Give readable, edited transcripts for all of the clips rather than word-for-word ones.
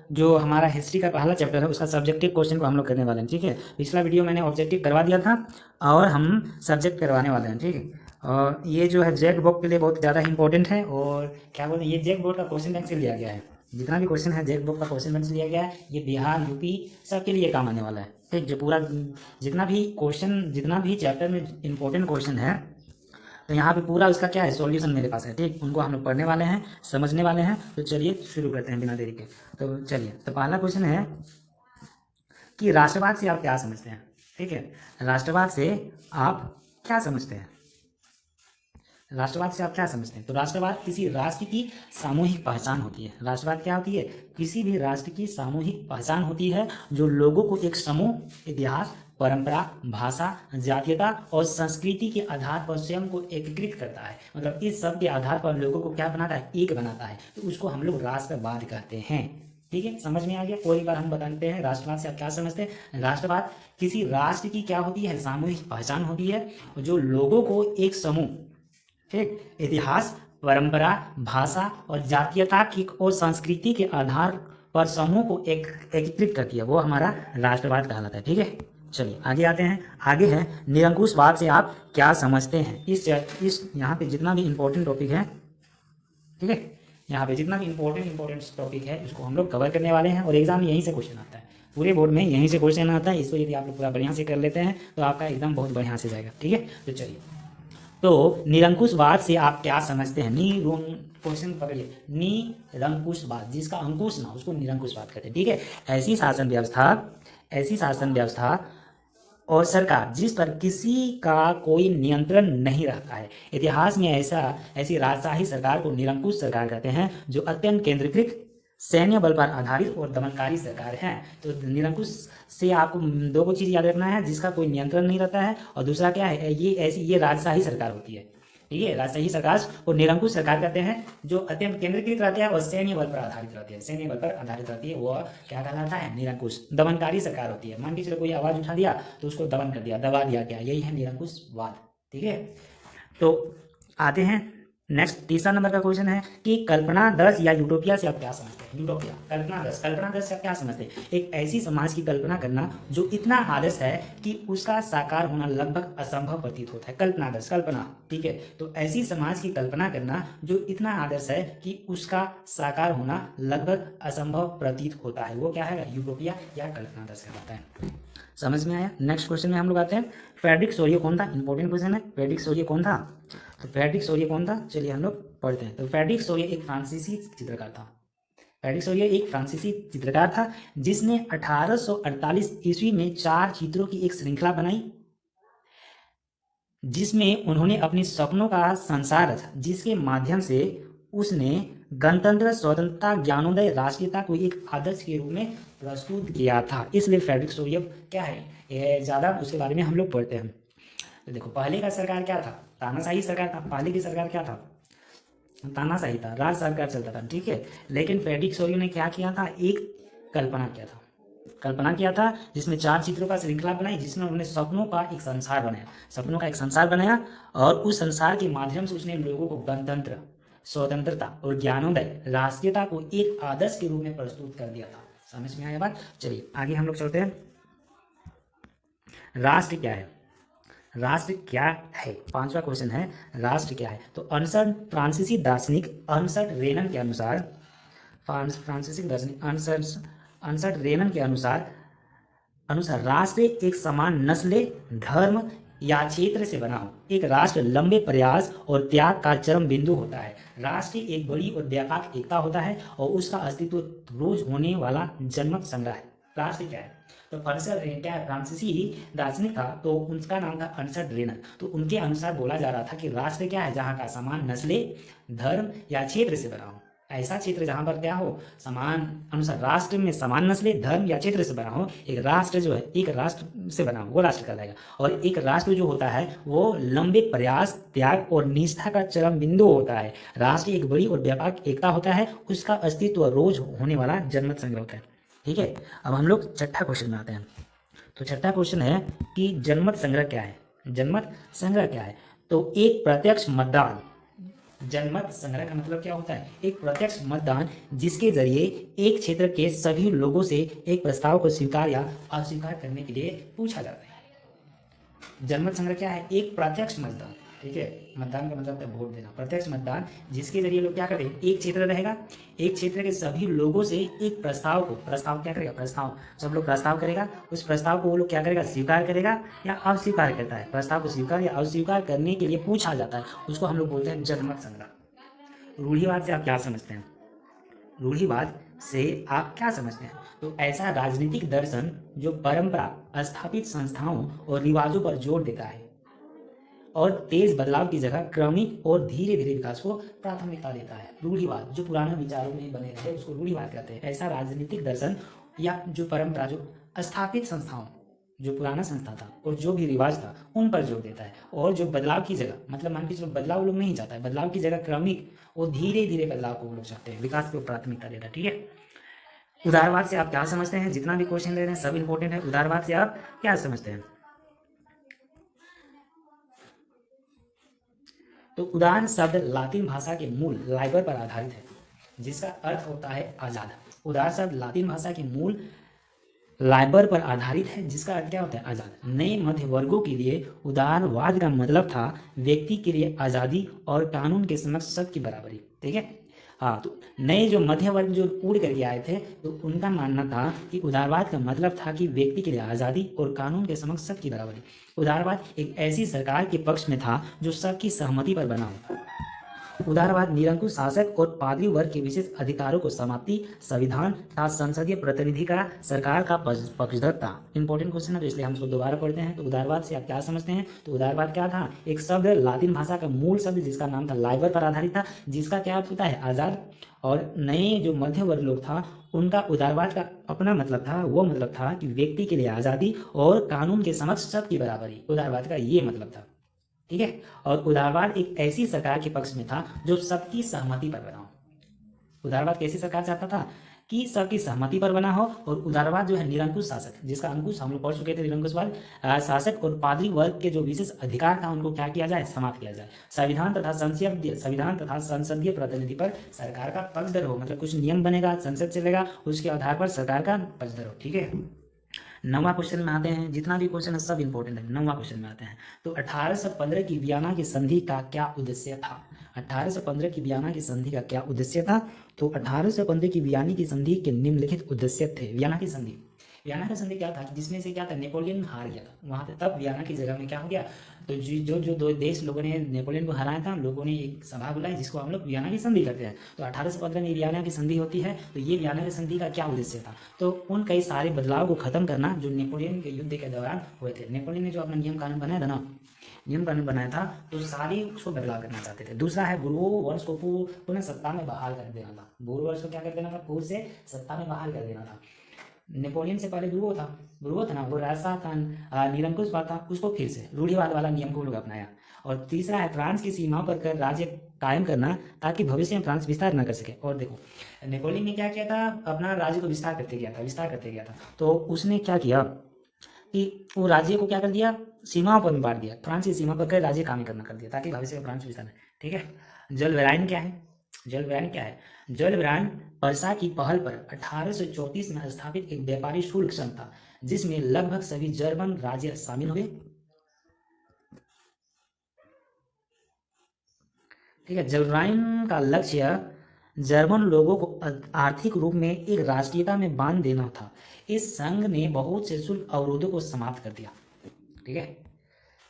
जो हमारा हिस्ट्री का पहला चैप्टर है उसका सब्जेक्टिव क्वेश्चन को हम लोग करने वाले हैं, ठीक है। पिछला वीडियो मैंने ऑब्जेक्टिव करवा दिया था और हम सब्जेक्ट करवाने वाले हैं, ठीक है। और ये जो है जेक बुक के लिए बहुत ज़्यादा इंपॉर्टेंट है, और क्या बोलते हैं, ये जेक बोर्ड का क्वेश्चन बैंक से लिया गया है। जितना भी क्वेश्चन है जेक बुक का क्वेश्चन बैंक से लिया गया है। ये बिहार, यूपी सबके लिए काम आने वाला है, ठीक। जो पूरा जितना भी क्वेश्चन, जितना भी चैप्टर में इंपॉर्टेंट क्वेश्चन है, तो यहाँ पे पूरा उसका क्या है, सॉल्यूशन मेरे पास है, ठीक। उनको हम लोग पढ़ने वाले हैं, समझने वाले हैं। तो चलिए शुरू करते हैं बिना देरी के। तो चलिए, तो पहला क्वेश्चन है कि राष्ट्रवाद से आप क्या समझते हैं, ठीक है। राष्ट्रवाद से आप क्या समझते हैं? राष्ट्रवाद से आप क्या समझते हैं? तो राष्ट्रवाद किसी राष्ट्र की सामूहिक पहचान होती है। राष्ट्रवाद क्या होती है? किसी भी राष्ट्र की सामूहिक पहचान होती है, जो लोगों को एक समूह, इतिहास, परंपरा, भाषा, जातीयता और संस्कृति के आधार पर स्वयं को एकीकृत करता है। मतलब इस सब के आधार पर लोगों को क्या बनाता है, एक बनाता है। तो उसको हम लोग राष्ट्रवाद कहते हैं, ठीक है। समझ में आ गया? और एक बार हम बताते हैं राष्ट्रवाद से आप क्या समझते हैं। राष्ट्रवाद किसी राष्ट्र की क्या होती है, सामूहिक पहचान होती है, जो लोगों को एक समूह, ठीक, इतिहास, परंपरा, भाषा और जातीयता की और संस्कृति के आधार पर समूह को एकीकृत करती है, वो हमारा राष्ट्रवाद कहलाता है, ठीक है। चलिए आगे आते हैं। आगे है निरंकुशवाद से आप क्या समझते हैं। इस यहाँ पे जितना भी इंपॉर्टेंट टॉपिक है, ठीक है, यहाँ पे जितना भी इंपॉर्टेंट टॉपिक है उसको हम लोग कवर करने वाले हैं, और एग्जाम में यहीं से क्वेश्चन आता है, पूरे बोर्ड में यहीं से क्वेश्चन आता है। इसको यदि आप लोग पूरा बढ़िया से कर लेते हैं तो आपका एग्जाम बहुत बढ़िया से जाएगा, ठीक है। तो चलिए, तो निरंकुशवाद से आप क्या समझते हैं। क्वेश्चन पकड़िए, निरंकुशवाद, जिसका अंकुश ना उसको निरंकुशवाद कहते हैं, ठीक है। ऐसी शासन व्यवस्था और सरकार जिस पर किसी का कोई नियंत्रण नहीं रहता है। इतिहास में ऐसी राजशाही सरकार को निरंकुश सरकार कहते हैं, जो अत्यंत केंद्रीकृत, सैन्य बल पर आधारित और दमनकारी सरकार है। तो निरंकुश से आपको दो को चीज याद रखना है, जिसका कोई नियंत्रण नहीं रहता है, और दूसरा क्या है, ये राजशाही सरकार होती है, ठीक है। राजशाही सरकार को निरंकुश सरकार कहते हैं, जो अत्यंत केंद्रीकृत रहती है और सैन्य बल पर आधारित रहती है। सैन्य बल पर आधारित रहती है, वो क्या कहलाता है, निरंकुश। दमनकारी सरकार होती है, मान के चलो कोई आवाज उठा दिया तो उसको दमन कर दिया, दबा दिया गया, यही है निरंकुशवाद, ठीक है। तो आते हैं नेक्स्ट, तीसरा नंबर का क्वेश्चन है कि कल्पना दर्श या यूटोपिया से आप क्या समझते हैं। यूटोपिया, कल्पना दर्श से आप क्या समझते हैं। एक ऐसी समाज की कल्पना करना जो इतना आदर्श है कि उसका साकार होना लगभग असंभव प्रतीत होता है। कल्पना दर्श, कल्पना, ठीक है। तो ऐसी समाज की कल्पना करना जो इतना आदर्श है कि उसका साकार होना लगभग असंभव प्रतीत होता है, वो क्या है, यूटोपिया या कल्पना दर्श कहलाता है। समझ में आया? नेक्स्ट क्वेश्चन में हम लोग आते हैं, फ्रेडरिक सोरियो कौन था। इंपॉर्टेंट क्वेश्चन है, फ्रेडरिक सोरियो कौन था। तो फ्रेडरिक सोरियो कौन था, चलिए हम लोग पढ़ते हैं। तो फ्रेडरिक सोरियो एक फ्रांसीसी चित्रकार था। फ्रेडरिक सोरियो एक फ्रांसीसी चित्रकार था, जिसने 1848 ईस्वी में 4 चित्रों की एक श्रृंखला बनाई, जिसमें उन्होंने अपने सपनों का संसार रचा, जिसके माध्यम से उसने गणतंत्र, स्वतंत्रता, ज्ञानोदय, राष्ट्रीयता को एक आदर्श के रूप में प्रस्तुत किया था। इसलिए फ्रेडरिक सोरियो क्या है, ये ज़्यादा उसके बारे में हम लोग पढ़ते हैं। तो देखो, पहले का सरकार क्या था, तानाशाही सरकार था। पहले की सरकार क्या था, तानाशाही था, राज सरकार चलता था, ठीक है। लेकिन फ्रेडरिक सोरियो ने क्या किया था, एक कल्पना किया था जिसमें 4 चित्रों का श्रृंखला बनाई, जिसमें उन्होंने सपनों का एक संसार बनाया, और उस संसार के माध्यम से उसने लोगों को गणतंत्र, स्वतंत्रता और ज्ञानोदय, राष्ट्रीयता को एक आदर्श के रूप में प्रस्तुत कर दिया था। समझ में आया बात? चलिए आगे हम लोग चलते हैं। राष्ट्र क्या है, राष्ट्र क्या है, 5वां क्वेश्चन है, राष्ट्र क्या है। तो फ्रांसीसी दार्शनिक अर्नस्ट रेनन के अनुसार, राष्ट्र एक समान नस्ल, धर्म या क्षेत्र से बना हो। एक राष्ट्र लंबे प्रयास और त्याग का चरम बिंदु होता है। राष्ट्र एक बड़ी और व्यापक एकता होता है, और उसका अस्तित्व रोज होने वाला जनमत संग्रह है। राष्ट्र क्या है, तो फ्रांसीसी दार्शनिक था, तो उनका नाम था अर्नस्ट रेनन। तो उनके अनुसार बोला जा रहा था कि राष्ट्र क्या है, जहाँ का समान नस्लें, धर्म या क्षेत्र से बना हो। ऐसा क्षेत्र जहाँ पर क्या हो, समान अनुसार राष्ट्र में समान नस्लें, धर्म या क्षेत्र से बना हो। एक राष्ट्र जो है, एक राष्ट्र से बना हो, वो राष्ट्र कहलाएगा। और एक राष्ट्र जो होता है वो लंबे प्रयास, त्याग और निष्ठा का चरम बिंदु होता है। राष्ट्र एक बड़ी और व्यापक एकता होता है, उसका अस्तित्व रोज होने वाला जनमत संग्रह होता है, ठीक है। अब हम लोग छठा क्वेश्चन में आते हैं। तो छठा क्वेश्चन है कि जनमत संग्रह क्या है। जनमत संग्रह क्या है, तो एक प्रत्यक्ष मतदान जनमत संग्रह का मतलब क्या होता है? एक प्रत्यक्ष मतदान जिसके जरिए एक क्षेत्र के सभी लोगों से एक प्रस्ताव को स्वीकार या अस्वीकार करने के लिए पूछा जाता है। जनमत संग्रह क्या है? एक प्रत्यक्ष मतदान, ठीक है। मतदान का मतलब है वोट देना। प्रत्यक्ष मतदान जिसके जरिए लोग क्या करते हैं, एक क्षेत्र रहेगा, एक क्षेत्र के सभी लोगों से एक प्रस्ताव को, प्रस्ताव क्या करेगा, प्रस्ताव, सब लोग प्रस्ताव करेगा, उस प्रस्ताव को वो लोग क्या करेगा, स्वीकार करेगा या अस्वीकार करता है। प्रस्ताव को स्वीकार या अस्वीकार करने के लिए पूछा जाता है, उसको हम लोग बोलते हैं जनमत संग्रह। रूढ़िवाद से आप क्या समझते हैं? रूढ़िवाद से आप क्या समझते हैं? तो ऐसा राजनीतिक दर्शन जो परंपरा, स्थापित संस्थाओं और रिवाजों पर जोर देता है और तेज बदलाव की जगह क्रमिक और धीरे धीरे विकास को प्राथमिकता देता है। रूढ़िवाद जो पुराने विचारों में बने रहे उसको रूढ़िवाद कहते हैं। ऐसा राजनीतिक दर्शन या जो परंपरा, जो स्थापित संस्थाओं, जो पुराना संस्था था और जो भी रिवाज था उन पर जोर देता है और जो बदलाव की जगह, मतलब मान के चलो बदलाव लोग नहीं चाहता है, बदलाव की जगह क्रमिक और धीरे धीरे बदलाव को लोग चाहते हैं, विकास को प्राथमिकता देता है, ठीक है। उदारवाद से आप क्या समझते हैं? जितना भी क्वेश्चन ले रहे हैं सब इंपॉर्टेंट है। उदारवाद से आप क्या समझते हैं? तो उदार शब्द लातिन भाषा के मूल लाइबर पर आधारित है जिसका अर्थ होता है आजाद। उदार शब्द लातिन भाषा के मूल लाइबर पर आधारित है जिसका अर्थ क्या होता है, आजाद। नए मध्य वर्गों के लिए उदारवाद का मतलब था व्यक्ति के लिए आज़ादी और कानून के समक्ष सबकी बराबरी, ठीक है। हाँ, तो नए जो मध्य वर्ग जो उड़ करके आए थे तो उनका मानना था कि उदारवाद का मतलब था कि व्यक्ति के लिए आज़ादी और कानून के समक्ष सबकी बराबरी। उदारवाद एक ऐसी सरकार के पक्ष में था जो सबकी सहमति पर बना हो। उदारवाद निरंकुश शासक और पादरी वर्ग के विशेष अधिकारों को समाप्ति, संविधान तथा संसदीय प्रतिनिधि का सरकार का पक्षधर था। इंपॉर्टेंट क्वेश्चन है तो इसलिए हम इसको दोबारा पढ़ते हैं। तो उदारवाद से आप क्या समझते हैं? तो उदारवाद क्या था? एक शब्द लातिन भाषा का मूल शब्द जिसका नाम था लाइबर पर आधारित था, जिसका क्या अर्थ होता है, आज़ाद। और नए जो मध्य वर्ग लोग था उनका उदारवाद का अपना मतलब था, वो मतलब था कि व्यक्ति के लिए आज़ादी और कानून के समक्ष सबकी बराबरी। उदारवाद का ये मतलब था, ठीक है। और उदारवाद एक ऐसी सरकार के पक्ष में था जो सबकी सहमति पर बना हो। उदारवाद कैसी सरकार चाहता था कि सबकी सहमति पर बना हो। और उदारवाद जो है निरंकुश शासक, जिसका अंकुश हम लोग पढ़ चुके थे, निरंकुशवाद, शासक और पादरी वर्ग के जो विशेष अधिकार था उनको क्या किया जाए, समाप्त किया जाए। संविधान तथा संसदीय प्रतिनिधि पर सरकार का पक्षधर हो, मतलब कुछ नियम बनेगा, संसद चलेगा, उसके आधार पर सरकार का पक्षधर हो, ठीक है। 9वां क्वेश्चन में आते हैं। जितना भी क्वेश्चन है सब इंपॉर्टेंट है। 9वां क्वेश्चन में आते हैं। तो 1815 की वियना की संधि का क्या उद्देश्य था? 1815 की वियना की संधि का क्या उद्देश्य था? तो 1815 की वियना की संधि के निम्नलिखित उद्देश्य थे। वियना की संधि क्या था, जिसमें से क्या था, नेपोलियन हार गया था वहाँ पे, तब वियना की जगह में क्या हो गया, तो जो दो देश लोगों ने नेपोलियन को हराया था, लोगों ने एक सभा बुलाई जिसको हम लोग वियना की संधि करते हैं। तो 1815 में वियना की संधि होती है। तो ये वियना की संधि का क्या उद्देश्य था? तो उन कई सारे बदलाव को खत्म करना जो नेपोलियन के युद्ध के दौरान हुए थे। नेपोलियन ने जो अपना नियम कानून बनाया था ना, नियम कानून बनाया था, तो सारी उसको बदलाव करना चाहते थे। दूसरा है बुर्बो वंश को पुनः सत्ता में बहाल कर देना था। बुर्बो वंश को क्या कर देना था, पूर्व से सत्ता में बहाल कर देना था। नेपोलियन से पहले बुर्बो था ना, वो राजा था, निरंकुशवाद था, उसको फिर से रूढ़िवाद वाला नियम को लोग अपनाया। और तीसरा है फ्रांस की सीमाओं पर कर राज्य कायम करना ताकि भविष्य में फ्रांस विस्तार न कर सके। और देखो नेपोलियन ने क्या किया था, अपना राज्य को विस्तार करते गया था। तो उसने क्या किया कि वो राज्य को क्या कर दिया, सीमाओं पर बांट दिया, फ्रांस की सीमा पर कर राज्य काम करना कर दिया ताकि भविष्य में फ्रांस विस्तार, ठीक है। जलवायन क्या है? जलवायन पर्सा की पहल पर 1834 में स्थापित एक व्यापारी शुल्क संघ था जिसमें लगभग सभी जर्मन राज्य शामिल हुए, ठीक है। जलवायन का लक्ष्य जर्मन लोगों को आर्थिक रूप में एक राष्ट्रीयता में बांध देना था। इस संघ ने बहुत से शुल्क अवरोधों को समाप्त कर दिया, ठीक है।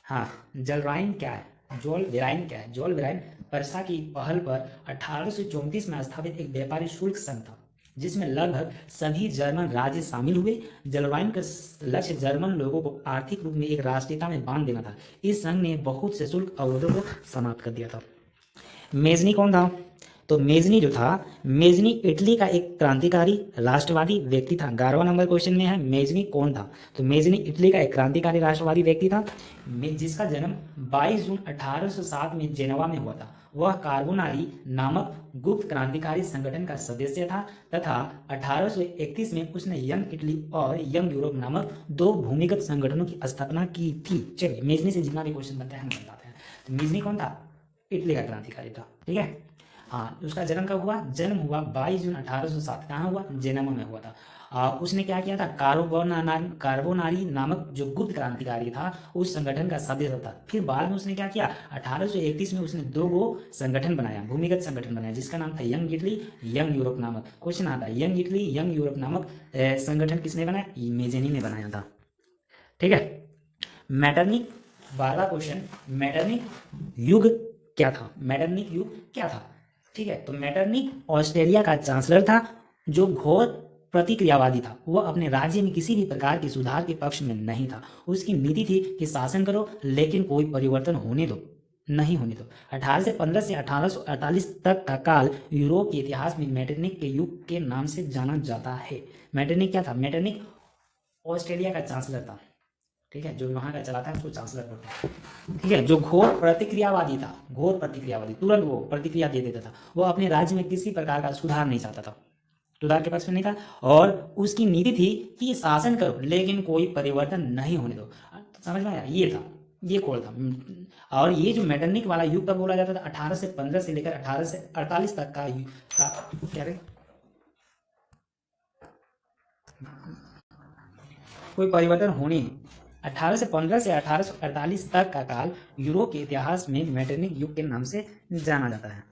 हाँ, जलवायन क्या है? जोलवेराइन पर्सा की पहल पर 1834 में स्थापित एक व्यापारी शुल्क संघ था जिसमें लगभग सभी जर्मन राज्य शामिल हुए। जलवायन का लक्ष्य जर्मन लोगों को आर्थिक रूप में एक राष्ट्रीयता में बांध देना था। इस संघ ने बहुत से शुल्क अवरोधों को समाप्त कर दिया था। मेजनी कौन था? तो मेजनी इटली का एक क्रांतिकारी राष्ट्रवादी व्यक्ति था। 11वां नंबर क्वेश्चन में है मेजनी कौन था? तो मेजनी इटली का एक क्रांतिकारी राष्ट्रवादी व्यक्ति था जिसका जन्म 22 जून 1807 में जेनेवा में हुआ था। वह कार्बोनारी नामक गुप्त क्रांतिकारी संगठन का सदस्य था तथा 1831 में उसने यंग इटली और यंग यूरोप नामक 2 भूमिगत संगठनों की स्थापना की थी। चलिए मेजनी से जितना भी क्वेश्चन बनता है हम बताते हैं। तो मेजनी कौन था? इटली का क्रांतिकारी था। ठीक है। हाँ, उसका जन्म कब हुआ? जन्म हुआ 22 जून 1807। कहाँ हुआ? जेनेवा में हुआ था। उसने क्या किया था? कार्बोनारी नामक जो गुप्त क्रांतिकारी था उस संगठन का सदस्य था। फिर बाद में उसने क्या किया? 1831 में उसने 2 गो संगठन बनाया, भूमिगत संगठन बनाया, जिसका नाम था यंग इटली, यंग यूरोप नामक। क्वेश्चन आता है, यंग इटली, यंग यूरोप नामक संगठन किसने बनाया? मेजेनी ने बनाया था। ठीक है। मेटरनिक, 12वां क्वेश्चन, मेटरनिक युग क्या था? मेटरनिक युग क्या था? ठीक है, तो मेटरनिक ऑस्ट्रेलिया का चांसलर था जो घोर प्रतिक्रियावादी था। वह अपने राज्य में किसी भी प्रकार के सुधार के पक्ष में नहीं था। उसकी नीति थी कि शासन करो लेकिन कोई परिवर्तन होने दो, नहीं होने दो। 1815 से 1848 तक का काल यूरोप के इतिहास में मेटरनिक के युग के नाम से जाना जाता है। मेटरनिक क्या था? मेटरनिक ऑस्ट्रेलिया का चांसलर था। ठीक है, जो वहाँ का चलाता है उसको चांसलर बोलते हैं। ठीक है, जो घोर प्रतिक्रियावादी था, घोर प्रतिक्रियावादी, तुरंत वो प्रतिक्रिया दे देता था। वो अपने राज्य में किसी प्रकार का सुधार नहीं चाहता था, सुधार के पक्ष में नहीं था, और उसकी नीति थी कि शासन करो लेकिन कोई परिवर्तन नहीं होने दो। समझ में आया? ये था, ये कोड था। और ये जो मेटरनिक वाला युग कब बोला जाता था? 1815 से लेकर 1848 तक का क्या रे? कोई परिवर्तन होने 1815 से 1848 तक का काल यूरोप के इतिहास में मेटरनिक युग के नाम से जाना जाता है।